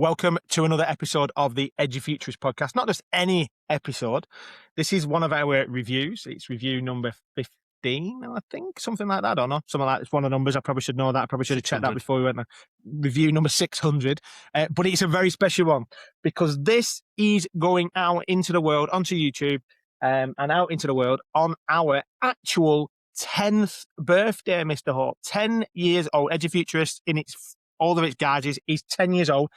Welcome to another episode of the Edufuturists podcast. Not just any episode. This is one of our reviews. It's review number 15, I think, something like that. I don't know. Something like that. It's one of the numbers. I probably should know that. I probably should have checked that before we went there. Review number 600. But it's a very special one because this is going out into the world, onto YouTube, and out into the world on our actual 10th birthday, Mr. Hope. 10 years old. Edufuturists in all of its guises is 10 years old.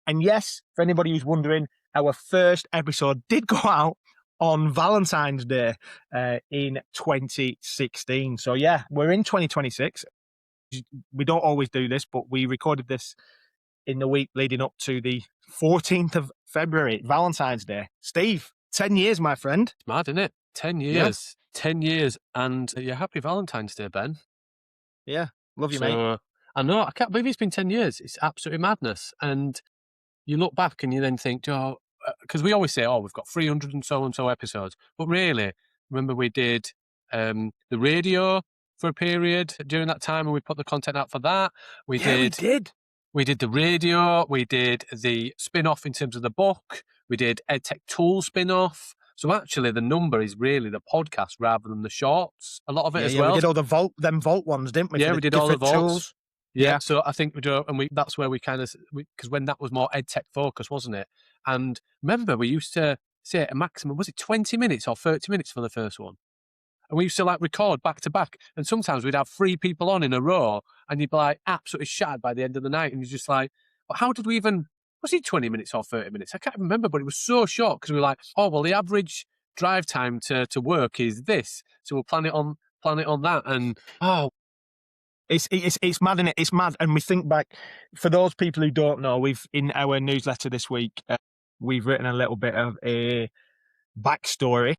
And yes, for anybody who's wondering, our first episode did go out on Valentine's Day in 2016. So yeah, we're in 2026. We don't always do this, but we recorded this in the week leading up to the 14th of February, Valentine's Day. Steve, 10 years, my friend. It's mad, isn't it? 10 years. Yeah. 10 years. And yeah, happy Valentine's Day, Ben. Yeah, love you, mate. I know, I can't believe it's been 10 years. It's absolutely madness. And you look back and you then think, oh, because we always say, oh, we've got 300 and so episodes. But really, remember we did the radio for a period during that time and we put the content out for that. We did the radio. We did the spin-off in terms of the book. We did EdTech Tool spin-off. So actually the number is really the podcast rather than the shorts. A lot of it as well. We did all the Vault ones, didn't we? Yeah, we did all the Vaults. Tools. Yeah, so I think we do, and that's where we kind of, because when that was more EdTech focus, wasn't it? And remember, we used to say a maximum, was it 20 minutes or 30 minutes for the first one? And we used to record back to back, and sometimes we'd have 3 people on in a row, and you'd be absolutely shattered by the end of the night, and you're just well, how did we even, was it 20 minutes or 30 minutes? I can't remember, but it was so short, because we were oh, well, the average drive time to work is this, so we'll plan it on that, and It's mad, isn't it? It's mad. And we think back, for those people who don't know, we've, in our newsletter this week, we've written a little bit of a backstory.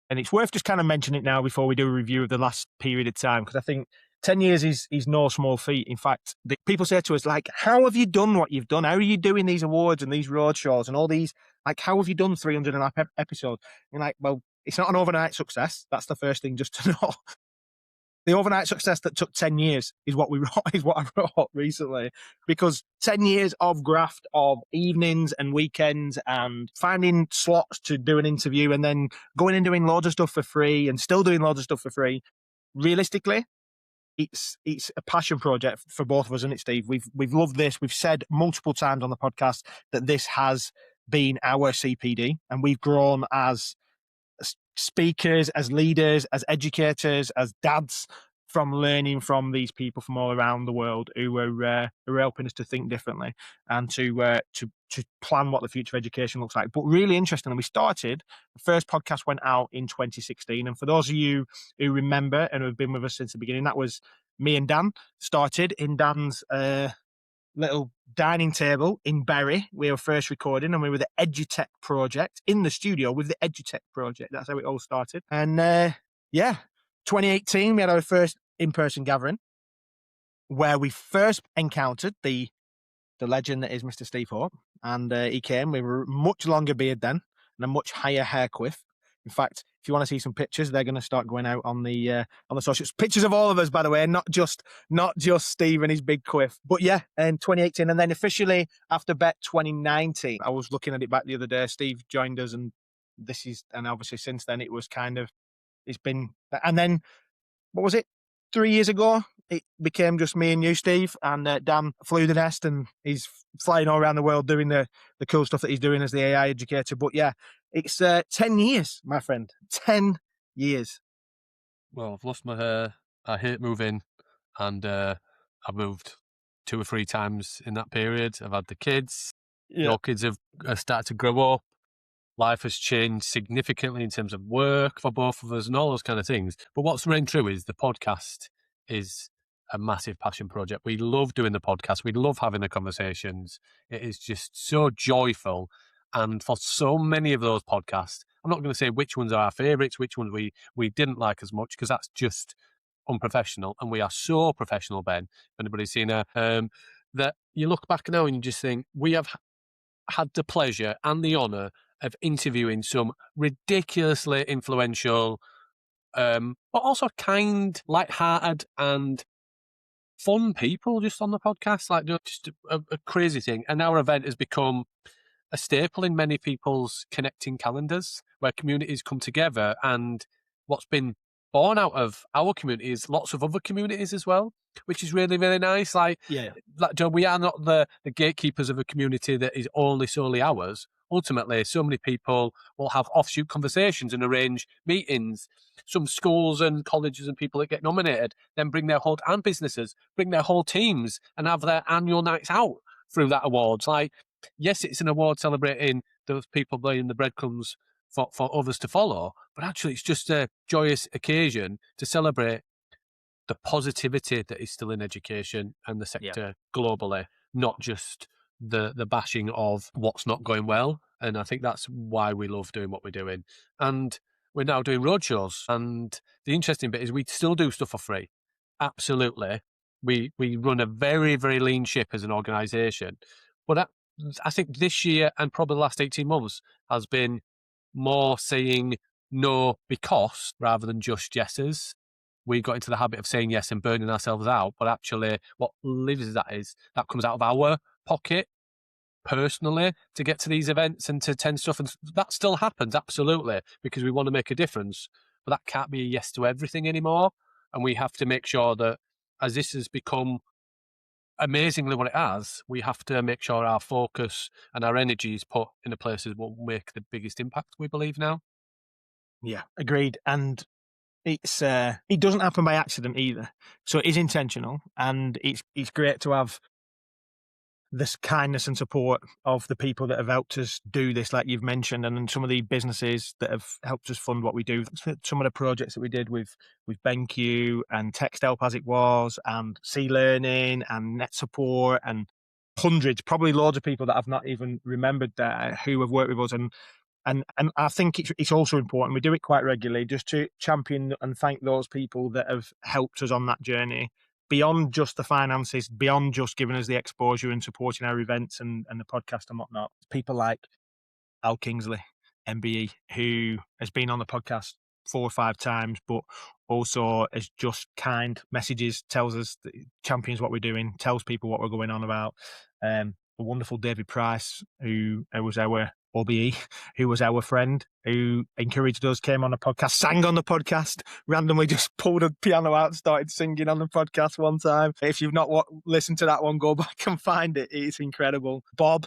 And it's worth just kind of mentioning it now before we do a review of the last period of time, because I think 10 years is no small feat. In fact, people say to us, how have you done what you've done? How are you doing these awards and these road shows and all these, how have you done 300 and a half episodes? You're well, it's not an overnight success. That's the first thing just to know. The overnight success that took 10 years is what I wrote recently, because 10 years of graft, of evenings and weekends and finding slots to do an interview and then going and doing loads of stuff for free and still doing loads of stuff for free. Realistically, it's a passion project for both of us, isn't it, Steve? We've loved this. We've said multiple times on the podcast that this has been our CPD, and we've grown as speakers, as leaders, as educators, as dads, from learning from these people from all around the world who are helping us to think differently and to plan what the future of education looks like. But really interestingly, the first podcast went out in 2016. And for those of you who remember and have been with us since the beginning, that was me and Dan. Started in Dan's little dining table in Bury. We were first recording, and we were the EduTech project in the studio with the EduTech project. That's how it all started. And 2018 we had our first in-person gathering where we first encountered the legend that is Mr. Steve Hope, and he came with a much longer beard then and a much higher hair quiff. In fact, if you want to see some pictures, they're going to start going out on the socials. Pictures of all of us, by the way, not just Steve and his big quiff. But yeah, in 2018, and then officially after Bet 2019, I was looking at it back the other day. Steve joined us, and obviously since then it's been. And then what was it? 3 years ago, it became just me and you, Steve, and Dan flew the nest, and he's flying all around the world doing the cool stuff that he's doing as the AI educator. But yeah, it's 10 years, my friend. 10 years. Well, I've lost my hair. I hate moving, and I've moved 2 or 3 times in that period. I've had the kids. Yeah. Your kids have started to grow up. Life has changed significantly in terms of work for both of us and all those kind of things. But what's remained true is the podcast is a massive passion project. We love doing the podcast. We love having the conversations. It is just so joyful. And for so many of those podcasts, I'm not going to say which ones are our favourites, which ones we didn't like as much, because that's just unprofessional. And we are so professional, Ben, if anybody's seen that you look back now and you just think, we have had the pleasure and the honour of interviewing some ridiculously influential, but also kind, light-hearted and fun people just on the podcast, like just a crazy thing. And our event has become a staple in many people's connecting calendars, where communities come together. And what's been born out of our community is lots of other communities as well, which is really, really nice. Like Joe, we are not the gatekeepers of a community that is only solely ours. Ultimately, so many people will have offshoot conversations and arrange meetings. Some schools and colleges and people that get nominated then bring their whole, and businesses bring their whole teams and have their annual nights out through that awards. Like, yes, it's an award celebrating those people laying the breadcrumbs for others to follow, but actually it's just a joyous occasion to celebrate the positivity that is still in education and the sector globally, not just the bashing of what's not going well. And I think that's why we love doing what we're doing. And we're now doing roadshows. And the interesting bit is we still do stuff for free. Absolutely. We run a very, very lean ship as an organisation. But I think this year and probably the last 18 months has been more saying no because rather than just yeses. We got into the habit of saying yes and burning ourselves out, but actually what lives that comes out of our pocket personally to get to these events and to attend stuff. And that still happens, absolutely, because we want to make a difference. But that can't be a yes to everything anymore. And we have to make sure that as this has become amazingly what it has, we have to make sure our focus and our energy is put in the places that will make the biggest impact, we believe now. Yeah, agreed. And it's it doesn't happen by accident either. So it is intentional, and it's great to have this kindness and support of the people that have helped us do this, like you've mentioned, and some of the businesses that have helped us fund what we do. Some of the projects that we did with BenQ and TextHelp as it was, and C Learning and Net Support, and hundreds, probably loads of people that I've not even remembered there who have worked with us. And I think it's also important, we do it quite regularly, just to champion and thank those people that have helped us on that journey, beyond just the finances, beyond just giving us the exposure and supporting our events and the podcast and whatnot. People like Al Kingsley, MBE, who has been on the podcast 4 or 5 times, but also as just kind messages, tells us, champions what we're doing, tells people what we're going on about. The wonderful David Price, who was our OBE, who was our friend, who encouraged us, came on the podcast, sang on the podcast, randomly just pulled a piano out and started singing on the podcast one time. If you've not listened to that one, go back and find it. It's incredible. Bob,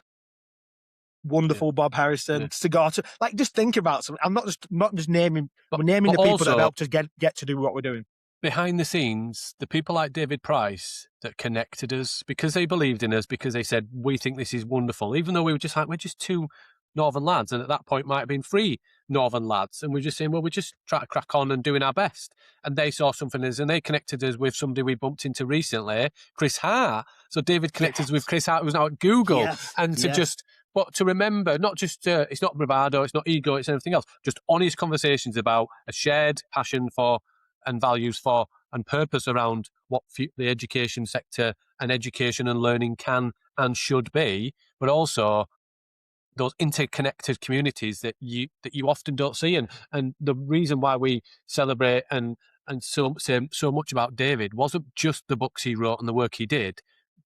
wonderful Bob Harrison, Cigar. Like, just think about something. I'm not just naming, we're naming the people that have helped us get to do what we're doing. Behind the scenes, the people like David Price that connected us because they believed in us, because they said, we think this is wonderful, even though we were just like, we're just 2 Northern lads, and at that point might have been 3 Northern lads, and we're just saying, well, we're just trying to crack on and doing our best. And they saw something in us, and they connected us with somebody we bumped into recently, Chris Hart. So David connected us with Chris Hart, who's now at Google, and but to remember, not just, it's not bravado, it's not ego, it's anything else, just honest conversations about a shared passion for and values for and purpose around what the education sector and education and learning can and should be, but also those interconnected communities that you often don't see. And the reason why we celebrate and say so much about David wasn't just the books he wrote and the work he did,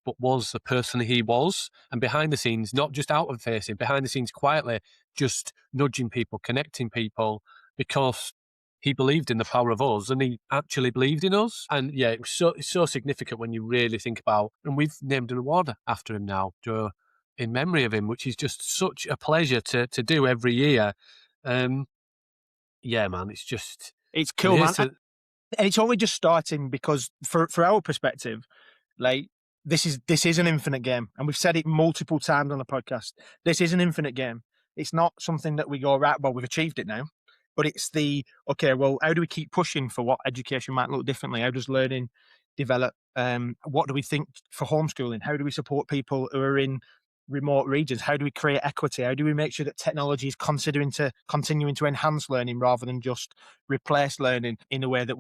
but was the person he was, and behind the scenes, not just outward facing, behind the scenes quietly, just nudging people, connecting people, because he believed in the power of us, and he actually believed in us. And yeah, it's so significant when you really think about, and we've named an award after him now, Joe, in memory of him, which is just such a pleasure to do every year. Yeah, man, it's cool, man. And it's only just starting, because for our perspective, like, this is an infinite game, and we've said it multiple times on the podcast. This is an infinite game. It's not something that we go, right, well, we've achieved it now. But it's okay, well, how do we keep pushing for what education might look differently? How does learning develop? What do we think for homeschooling? How do we support people who are in remote regions? How do we create equity? How do we make sure that technology is continuing to enhance learning rather than just replace learning in a way that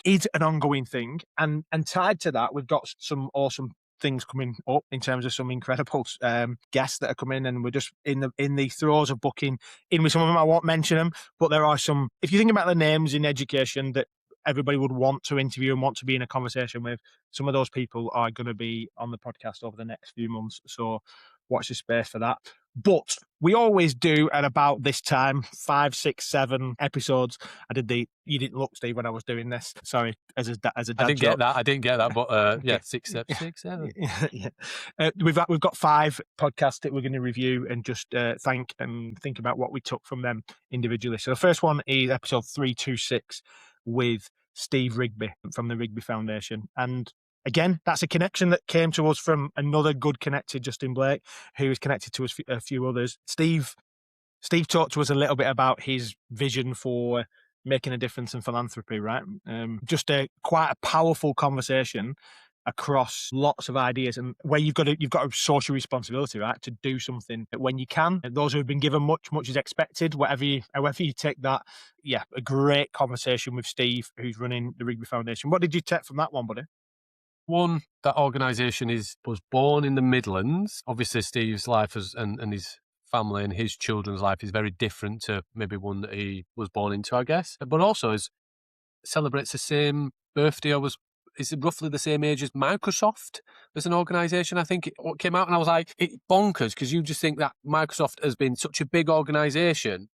is an ongoing thing? And tied to that, we've got some awesome things coming up in terms of some incredible guests that are coming, and we're just in the throes of booking in with some of them. I won't mention them, but there are some. If you think about the names in education that everybody would want to interview and want to be in a conversation with. Some of those people are going to be on the podcast over the next few months. So watch the space for that. But we always do at about this time, 5, 6, 7 episodes. You didn't look, Steve, when I was doing this. Sorry, as a dad I didn't joke. get that, but Okay. 6, 7. Yeah. We've got 5 podcasts that we're going to review and just thank and think about what we took from them individually. So the first one is episode 326 with Steve Rigby from the Rigby Foundation. And again, that's a connection that came to us from another good connected, Justin Blake, who is connected to us, a few others. Steve talked to us a little bit about his vision for making a difference in philanthropy, right? Just quite a powerful conversation across lots of ideas, and where you've got a social responsibility, right, to do something when you can. And those who have been given much is expected, however you take that. Yeah, a great conversation with Steve, who's running the Rigby Foundation. What did you take from that one, buddy? One, that organisation was born in the Midlands. Obviously, Steve's life and his family and his children's life is very different to maybe one that he was born into, I guess. But also celebrates the same birthday. Is roughly the same age as Microsoft as an organisation. I think it came out, and I was like, it's bonkers, because you just think that Microsoft has been such a big organisation,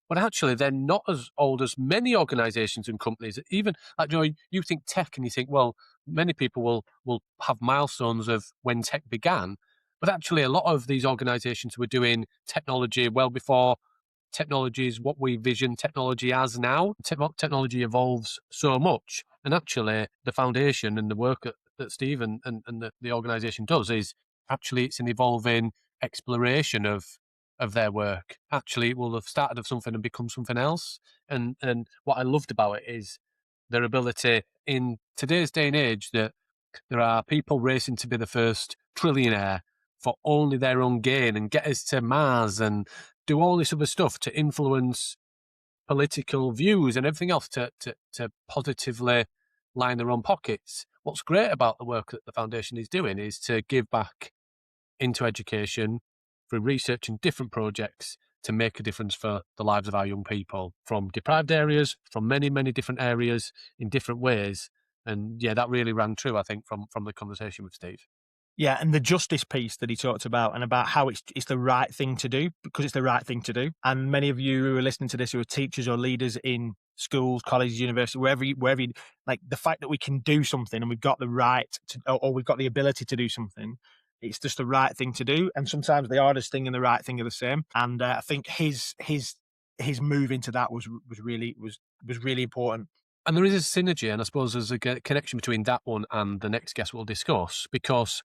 but actually they're not as old as many organisations and companies. Even like, you think tech, and you think, well, many people will have milestones of when tech began, but actually a lot of these organisations were doing technology well before technology is what we vision technology as now. Technology evolves so much, and actually the foundation and the work that Steve and the organisation does is actually it's an evolving exploration of their work. Actually, it will have started of something and become something else. And what I loved about it is their ability in today's day and age that there are people racing to be the first trillionaire for only their own gain and get us to Mars and do all this other stuff to influence political views and everything else to positively line their own pockets. What's great about the work that the foundation is doing is to give back into education through research and different projects to make a difference for the lives of our young people from deprived areas, from many, many different areas in different ways. And yeah, that really rang true, I think, from the conversation with Steve. Yeah, and the justice piece that he talked about, and about how it's the right thing to do, because it's the right thing to do. And many of you who are listening to this, who are teachers or leaders in schools, colleges, universities, wherever you, like, the fact that we can do something and we've got the right to, or we've got the ability to do something, it's just the right thing to do. And sometimes the hardest thing and the right thing are the same. And I think his move into that was really important. And there is a synergy, and I suppose there's a connection between that one and the next guest we'll discuss, because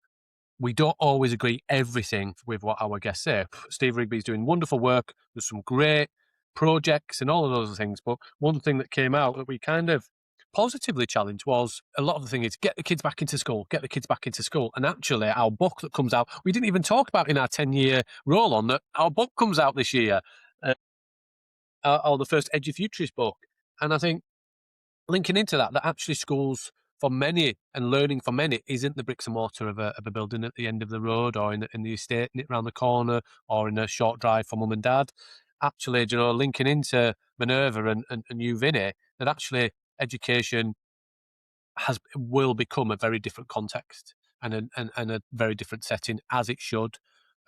we don't always agree everything with what our guests say. Steve Rigby's doing wonderful work. There's some great projects and all of those things. But one thing that came out that we kind of positively challenged was a lot of the thing is get the kids back into school, get the kids back into school. And actually our book that comes out, we didn't even talk about in our 10-year roll on that our book comes out this year, or the first Edufuturists book. And I think linking into that actually schools for many and learning for many isn't the bricks and mortar of a building at the end of the road or in the estate around the corner or in a short drive for mum and dad. Actually, linking into Minerva and you, Vinny, that actually education will become a very different context and a very different setting, as it should.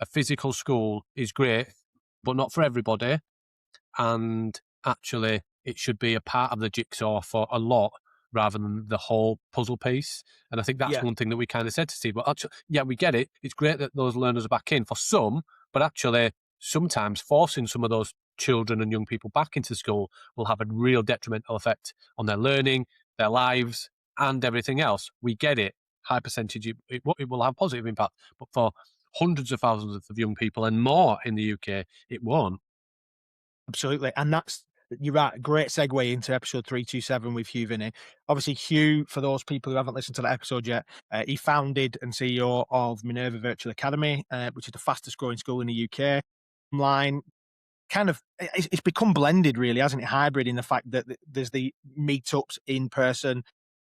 A physical school is great, but not for everybody. And actually, it should be a part of the jigsaw for a lot rather than the whole puzzle piece. And I think that's one thing that we kind of said to Steve. But actually, yeah, we get it. It's great that those learners are back in for some, but actually sometimes forcing some of those children and young people back into school will have a real detrimental effect on their learning, their lives, and everything else. We get it. High percentage, it will have positive impact. But for hundreds of thousands of young people and more in the UK, it won't. Absolutely. And you're right, great segue into episode 327 with Hugh Vinny. Obviously, Hugh, for those people who haven't listened to that episode yet, he founded and CEO of Minerva Virtual Academy, which is the fastest growing school in the UK. Online, it's become blended, really, hasn't it? Hybrid, in the fact that there's the meetups in person,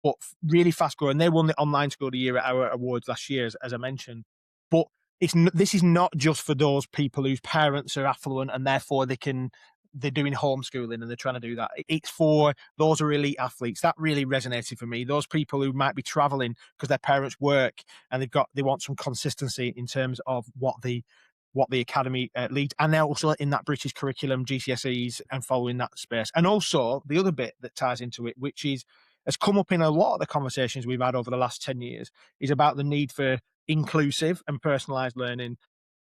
but really fast growing. They won the Online School of the Year at our awards last year, as I mentioned. But this is not just for those people whose parents are affluent and therefore they can they're doing homeschooling and they're trying to do that. It's for those who are elite athletes. That really resonated for me. Those people who might be traveling because their parents work and they want some consistency in terms of what the academy leads, and they're also in that British curriculum, GCSEs, and following that space. And also the other bit that ties into it, which has come up in a lot of the conversations we've had over the last 10 years, is about the need for inclusive and personalised learning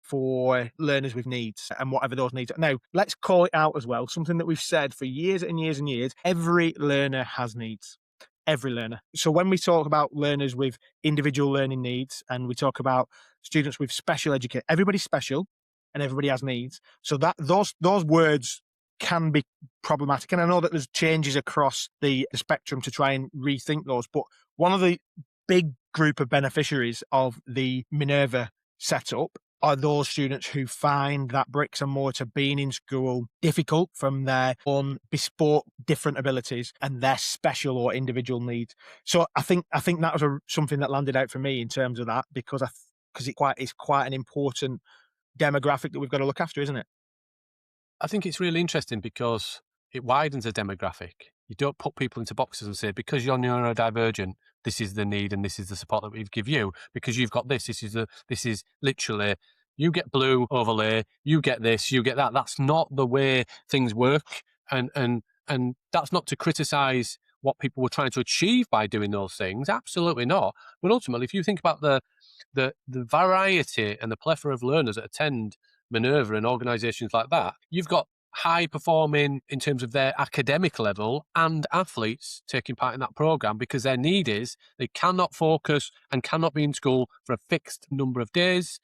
for learners with needs and whatever those needs are. Now, let's call it out as well. Something that we've said for years and years and years, every learner has needs. Every learner. So when we talk about learners with individual learning needs and we talk about students with special education, everybody's special and everybody has needs. So that those words can be problematic. And I know that there's changes across the spectrum to try and rethink those. But one of the big group of beneficiaries of the Minerva setup are those students who find that bricks and mortar being in school difficult from their own bespoke different abilities and their special or individual needs. So I think that was something that landed out for me in terms of that, because it's quite an important demographic that we've got to look after, isn't it? I think it's really interesting because it widens a demographic. You don't put people into boxes and say, because you're neurodivergent, this is the need and this is the support that we give you. Because you've got this is literally, you get blue overlay, you get this, you get that. That's not the way things work. And that's not to criticize what people were trying to achieve by doing those things. Absolutely not. But ultimately, if you think about the variety and the plethora of learners that attend Minerva and organizations like that, you've got high performing in terms of their academic level and athletes taking part in that program, because their need is they cannot focus and cannot be in school for a fixed number of days.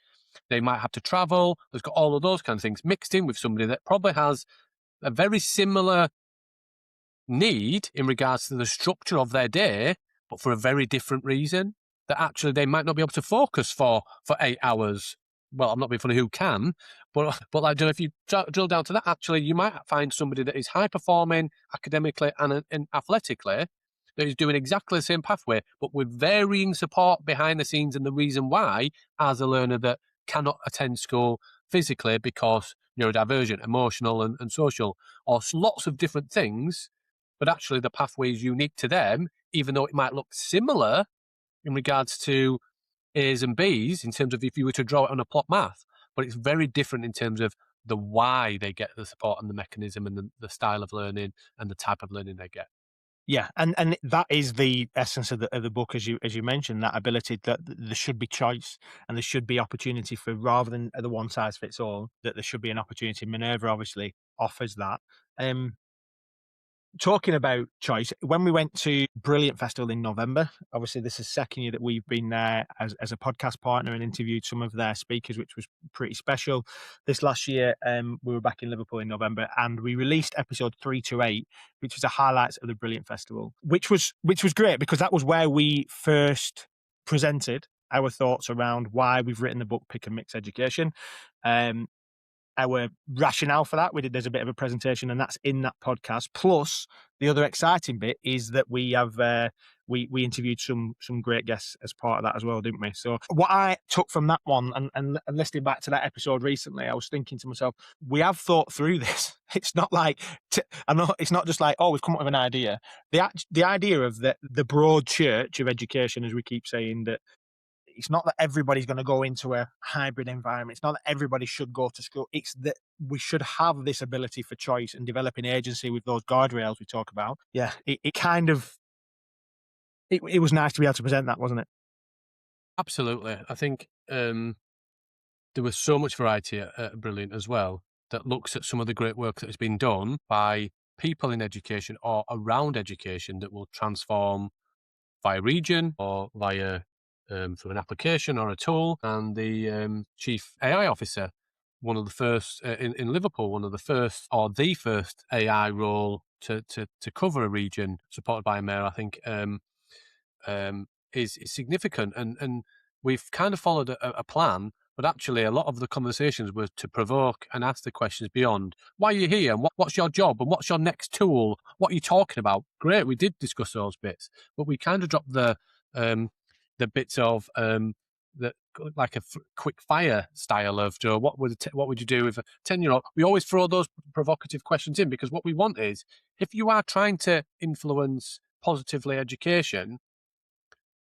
They might have to travel. There's got all of those kind of things mixed in with somebody that probably has a very similar need in regards to the structure of their day, but for a very different reason, that actually they might not be able to focus for 8 hours. Well, I'm not being funny, who can, but like, if you drill down to that, actually, you might find somebody that is high performing academically and athletically, that is doing exactly the same pathway, but with varying support behind the scenes and the reason why, as a learner that cannot attend school physically because neurodivergent, emotional and social, or lots of different things, but actually the pathway is unique to them, even though it might look similar in regards to A's and B's in terms of if you were to draw it on a plot math, but it's very different in terms of the why they get the support and the mechanism and the style of learning and the type of learning they get. Yeah, and that is the essence of the book, as you mentioned, that ability that there should be choice and there should be opportunity for, rather than the one size fits all, that there should be an opportunity. Minerva obviously offers that. Talking about choice, when we went to Brilliant Festival in November, obviously this is the second year that we've been there as a podcast partner and interviewed some of their speakers, which was pretty special. This last year, we were back in Liverpool in November, and we released episode 328, which was the highlights of the Brilliant Festival, which was great, because that was where we first presented our thoughts around why we've written the book Pick and Mix Education. Our rationale for that, there's a bit of a presentation, and that's in that podcast. Plus, the other exciting bit is that we have we interviewed some great guests as part of that as well, didn't we? So what I took from that one, and listening back to that episode recently, I was thinking to myself, we have thought through this. It's not like I know it's not just like, oh, we've come up with an idea. The idea of the broad church of education, as we keep saying, that it's not that everybody's going to go into a hybrid environment. It's not that everybody should go to school. It's that we should have this ability for choice and developing agency with those guardrails we talk about. Yeah, it kind of, it was nice to be able to present that, wasn't it? Absolutely. I think there was so much variety at Brilliant as well, that looks at some of the great work that has been done by people in education or around education that will transform via region or via through an application or a tool. And the chief AI officer, one of the first in Liverpool, one of the first or the first AI role to cover a region supported by a mayor, I think, is significant. And we've kind of followed a plan, but actually a lot of the conversations were to provoke and ask the questions beyond, why are you here? And what's your job? And what's your next tool? What are you talking about? Great, we did discuss those bits, but we kind of dropped the bits of that like a quick fire style of, what would you do with a 10-year-old? We always throw those provocative questions in, because what we want is, if you are trying to influence positively education,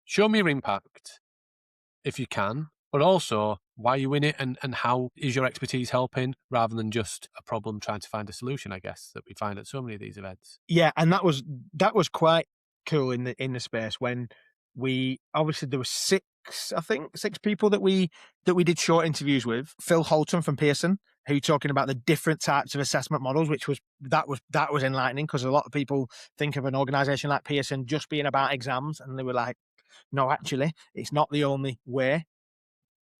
show me your impact if you can, but also why are you in it, and how is your expertise helping, rather than just a problem trying to find a solution, I guess, that we find at so many of these events. Yeah, and that was quite cool in the space when we obviously there were six people that we did short interviews with. Phil Holton from Pearson, who talking about the different types of assessment models, which was enlightening, because a lot of people think of an organization like Pearson just being about exams, and they were like, no, actually, it's not the only way.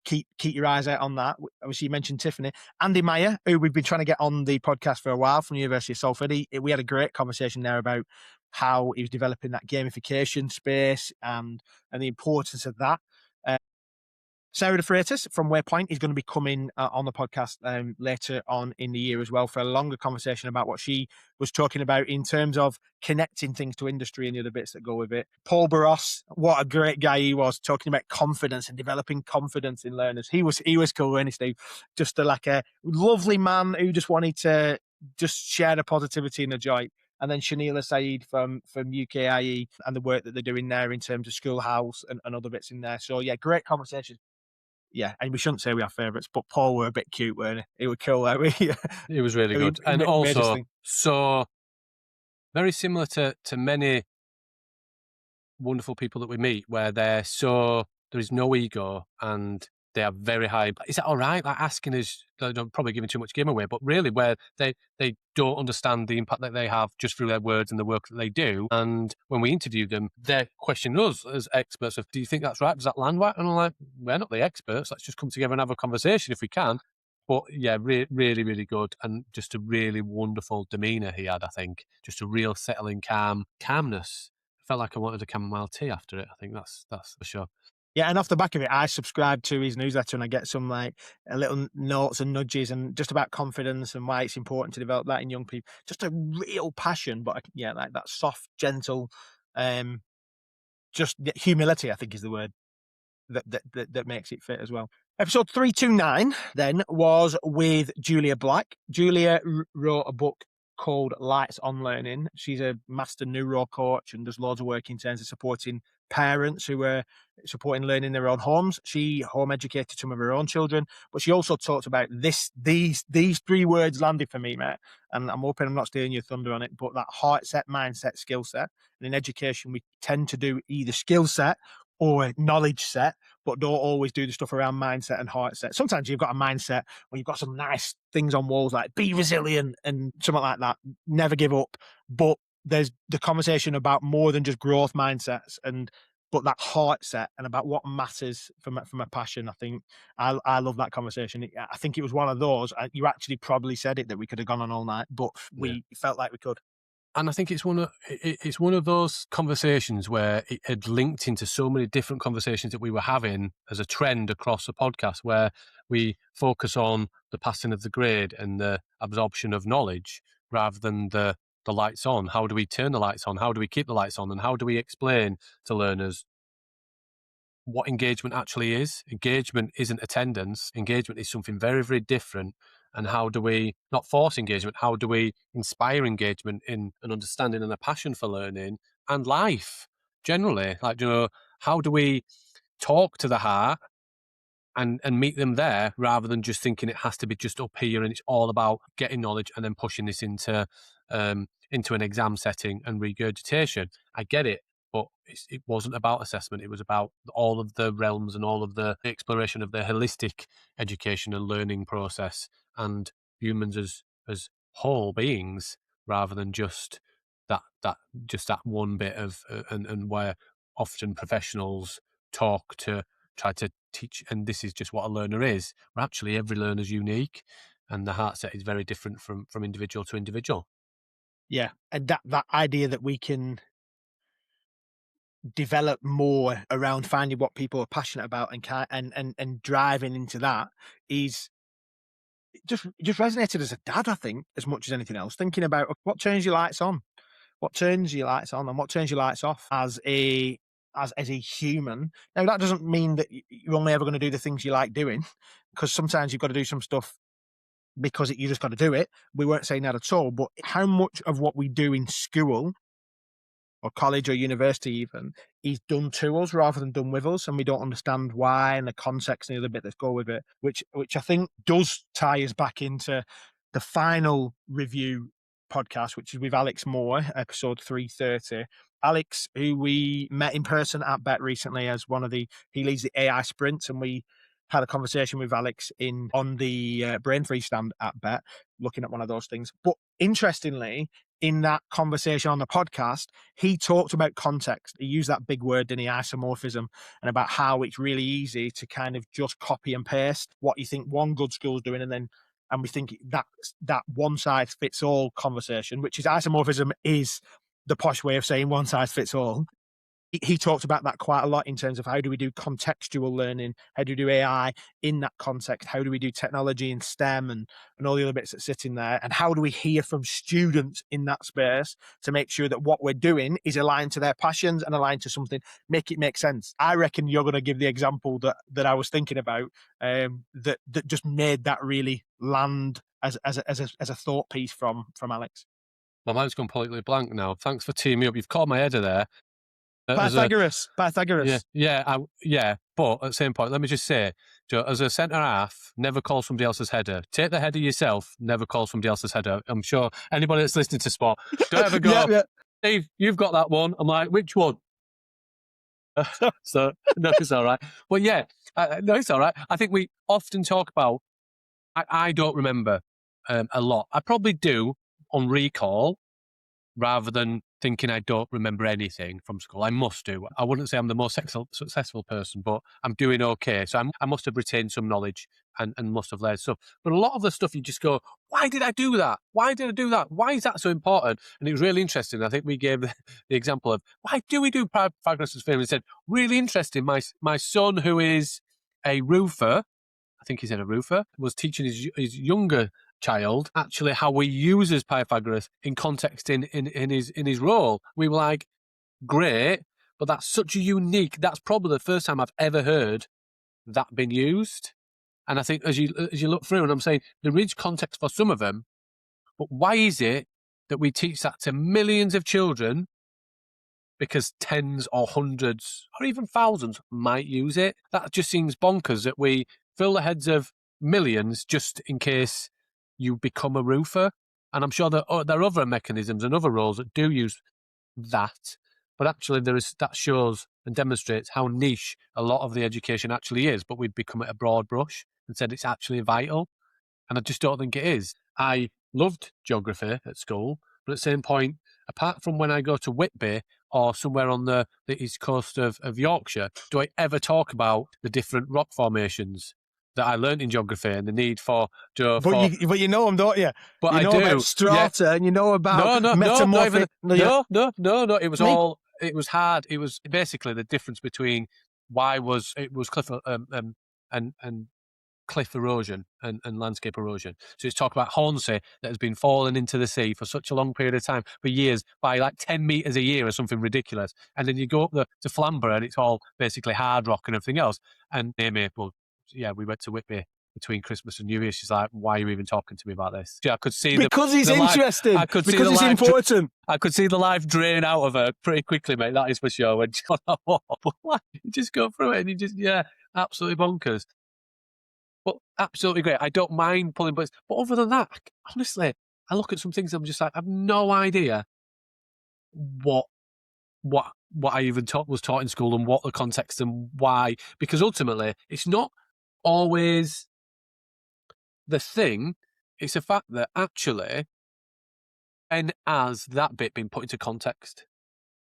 Keep your eyes out on that. Obviously, you mentioned Tiffany. Andy Meyer, who we've been trying to get on the podcast for a while, from the University of Salford. We had a great conversation there about how he was developing that gamification space and the importance of that. Sarah De Freitas from Waypoint is going to be coming on the podcast later on in the year as well, for a longer conversation about what she was talking about in terms of connecting things to industry and the other bits that go with it. Paul Barros, what a great guy he was, talking about confidence and developing confidence in learners. He was cool, wasn't he, Steve? Just like a lovely man who just wanted to just share the positivity and the joy. And then Shanila Saeed from UKIE and the work that they're doing there in terms of Schoolhouse and other bits in there. So yeah, great conversation. Yeah, and we shouldn't say we have favourites, but Paul were a bit cute, weren't he? He was cool, like we. It was really good, and also so very similar to many wonderful people that we meet, where there is no ego and they are very high. Is that all right? Like, asking is, I'm probably giving too much game away, but really where they don't understand the impact that they have just through their words and the work that they do. And when we interview them, they're questioning us as experts of, do you think that's right? Does that land right? And I'm like, we're not the experts. Let's just come together and have a conversation if we can. But yeah, really, really good. And just a really wonderful demeanour he had, I think. Just a real settling calmness. I felt like I wanted a chamomile tea after it. I think that's for sure. Yeah, and off the back of it, I subscribe to his newsletter and I get some like little notes and nudges and just about confidence and why it's important to develop that in young people. Just a real passion, but yeah, like that soft, gentle, just humility, I think is the word that makes it fit as well. Episode 329 then was with Julia Black. Julia wrote a book called Lights on Learning. She's a master neuro coach and does loads of work in terms of supporting parents who are supporting learning in their own homes. She home educated some of her own children, but she also talked about these three words landed for me, Matt, and I'm hoping I'm not stealing your thunder on it, but that heart set, mindset, skill set. And in education, we tend to do either skill set or knowledge set, but don't always do the stuff around mindset and heart set. Sometimes you've got a mindset where you've got some nice things on walls like be resilient and something like that, never give up. But there's the conversation about more than just growth mindsets, but that heart set and about what matters from a passion. I think I love that conversation. I think it was one of those. You actually probably said it that we could have gone on all night, but we felt like we could. And I think it's one of those conversations where it had linked into so many different conversations that we were having as a trend across the podcast, where we focus on the passing of the grade and the absorption of knowledge rather than the lights on. How do we turn the lights on? How do we keep the lights on? And how do we explain to learners what engagement actually is? Engagement isn't attendance. Engagement is something very, very different. And how do we not force engagement? How do we inspire engagement in an understanding and a passion for learning and life generally? Like, how do we talk to the heart and meet them there, rather than just thinking it has to be just up here and it's all about getting knowledge and then pushing this into an exam setting and regurgitation? I get it, but it wasn't about assessment. It was about all of the realms and all of the exploration of the holistic education and learning process and humans as whole beings, rather than just that one bit of and where often professionals talk to try to teach, and this is just what a learner is. Where actually every learner is unique, and the heart set is very different from individual to individual. Yeah, and that idea that we can develop more around finding what people are passionate about and driving into that is just resonated as a dad, I think, as much as anything else. Thinking about what turns your lights on, and what turns your lights off as a as a human. Now, that doesn't mean that you're only ever going to do the things you like doing, because sometimes you've got to do some stuff because you just got to do it. We weren't saying that at all. But how much of what we do in school or college or university even is done to us rather than done with us, and we don't understand why and the context and the other bit that go with it, which I think does tie us back into the final review podcast, which is with Alex Moore, episode 330. Alex, who we met in person at BET recently as he leads the AI sprints, and we had a conversation with Alex on the Brain Free stand at BET, looking at one of those things. But interestingly, in that conversation on the podcast, he talked about context. He used that big word, didn't he, isomorphism, and about how it's really easy to kind of just copy and paste what you think one good school's doing, and we think that one size fits all conversation, which is isomorphism, is the posh way of saying one size fits all. He talked about that quite a lot in terms of how do we do contextual learning, how do we do AI in that context, how do we do technology and STEM and all the other bits that sit in there, and how do we hear from students in that space to make sure that what we're doing is aligned to their passions and aligned to something, make it make sense. I reckon you're going to give the example that I was thinking about, that just made that really land as a thought piece from Alex. My mind's completely blank now. Thanks for teeing me up. You've caught my head there. Pythagoras. Yeah. But at the same point, let me just say, Joe, as a centre half, never call somebody else's header. Take the header yourself. Never call somebody else's header. I'm sure anybody that's listening to sport, don't ever go, Steve, you've got that one. I'm like, which one? So no, it's all right. But yeah, no, it's all right. I think we often talk about. I don't remember a lot. I probably do on recall, rather than thinking I don't remember anything from school. I must do. I wouldn't say I'm the most successful person, but I'm doing okay. So I must have retained some knowledge and must have learned stuff. But a lot of the stuff you just go, why did I do that? Why did I do that? Why is that so important? And it was really interesting. I think we gave the example of, why do we do Pythagoras' theorem? And said, really interesting. My son, who is a roofer, I think he said a roofer, was teaching his younger child actually how he uses Pythagoras in context in his role. We were like, great, but that's such a unique. That's probably the first time I've ever heard that been used. And I think as you look through, and I'm saying there is context for some of them, but why is it that we teach that to millions of children? Because tens or hundreds or even thousands might use it. That just seems bonkers that we fill the heads of millions just in case you become a roofer. And I'm sure there are other mechanisms and other roles that do use that. But actually, that shows and demonstrates how niche a lot of the education actually is. But we've become it a broad brush and said it's actually vital. And I just don't think it is. I loved geography at school, but at the same point, apart from when I go to Whitby or somewhere on the east coast of Yorkshire, do I ever talk about the different rock formations that I learned in geography and the need for... But you know them, don't you? But you know about strata, and you know about metamorphic... No. It was hard. It was basically the difference between cliff erosion and landscape erosion. So it's talk about Hornsey that has been falling into the sea for such a long period of time, for years, by like 10 metres a year or something ridiculous. And then you go up to Flamborough and it's all basically hard rock and everything else. And Amy, we went to Whitby between Christmas and New Year. She's like, why are you even talking to me about this? I could see because it's interesting. Because it's important. I could see the life drain out of her pretty quickly, mate. That is for sure. When you just go through it and you just, absolutely bonkers. But absolutely great. I don't mind pulling buttons. But other than that, honestly, I look at some things and I'm just like, I have no idea what I even was taught in school and what the context and why. Because ultimately, it's not always the thing. It's the fact that actually, and as that bit being put into context.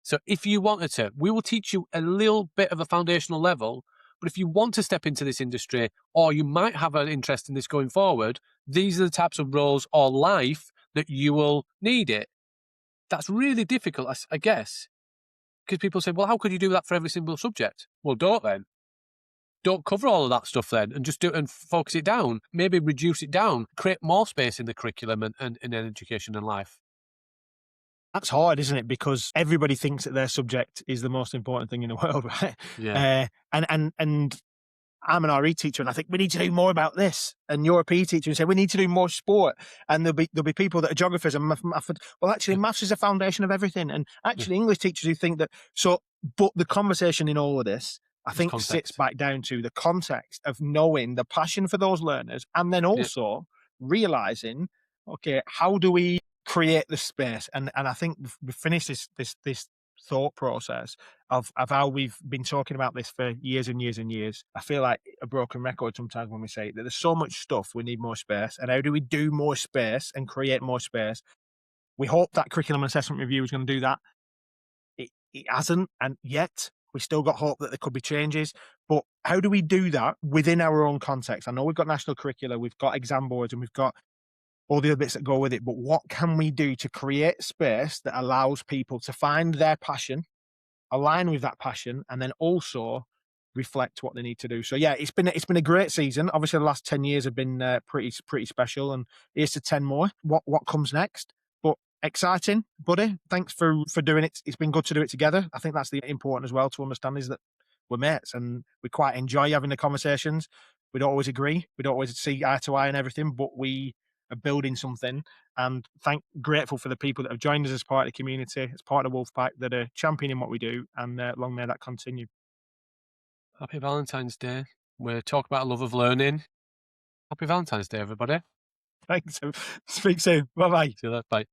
So if you wanted to, we will teach you a little bit of a foundational level. But if you want to step into this industry, or you might have an interest in this going forward, these are the types of roles or life that you will need it. That's really difficult, I guess, because people say, well, how could you do that for every single subject? Well, don't then. Don't cover all of that stuff then, and just do it and focus it down. Maybe reduce it down, create more space in the curriculum and in education and life. That's hard, isn't it? Because everybody thinks that their subject is the most important thing in the world, right? Yeah. And I'm an RE teacher, and I think we need to do more about this. And you're a PE teacher, and say we need to do more sport. And there'll be people that are geographers and math. Well, actually, Yeah. maths is the foundation of everything. And Yeah. actually, English teachers who think that. So, but the conversation in all of this, I It's think, context. sits back down to the context of knowing the passion for those learners, and then also realizing, okay, how do we create the space? And I think we've finished this thought process of how we've been talking about this for years and years and years. I feel like a broken record sometimes when we say that there's so much stuff, we need more space. And how do we do more space and create more space? We hope that curriculum and assessment review is going to do that. It hasn't, and yet we still got hope that there could be changes. But how do we do that within our own context? I know we've got national curricula, we've got exam boards, and we've got all the other bits that go with it. But what can we do to create space that allows people to find their passion, align with that passion, and then also reflect what they need to do? So yeah, it's been a great season. Obviously, the last 10 years have been pretty special, and here's to 10 more. What comes next? But exciting, buddy. Thanks for doing it. It's been good to do it together. I think that's the important as well to understand, is that we're mates and we quite enjoy having the conversations. We don't always agree. We don't always see eye to eye and everything, but we are building something. And grateful for the people that have joined us as part of the community, as part of Wolfpack, that are championing what we do, and long may that continue. Happy Valentine's Day. We're talking about a love of learning. Happy Valentine's Day, everybody. Thanks. Speak soon. Bye bye. See you later. Bye.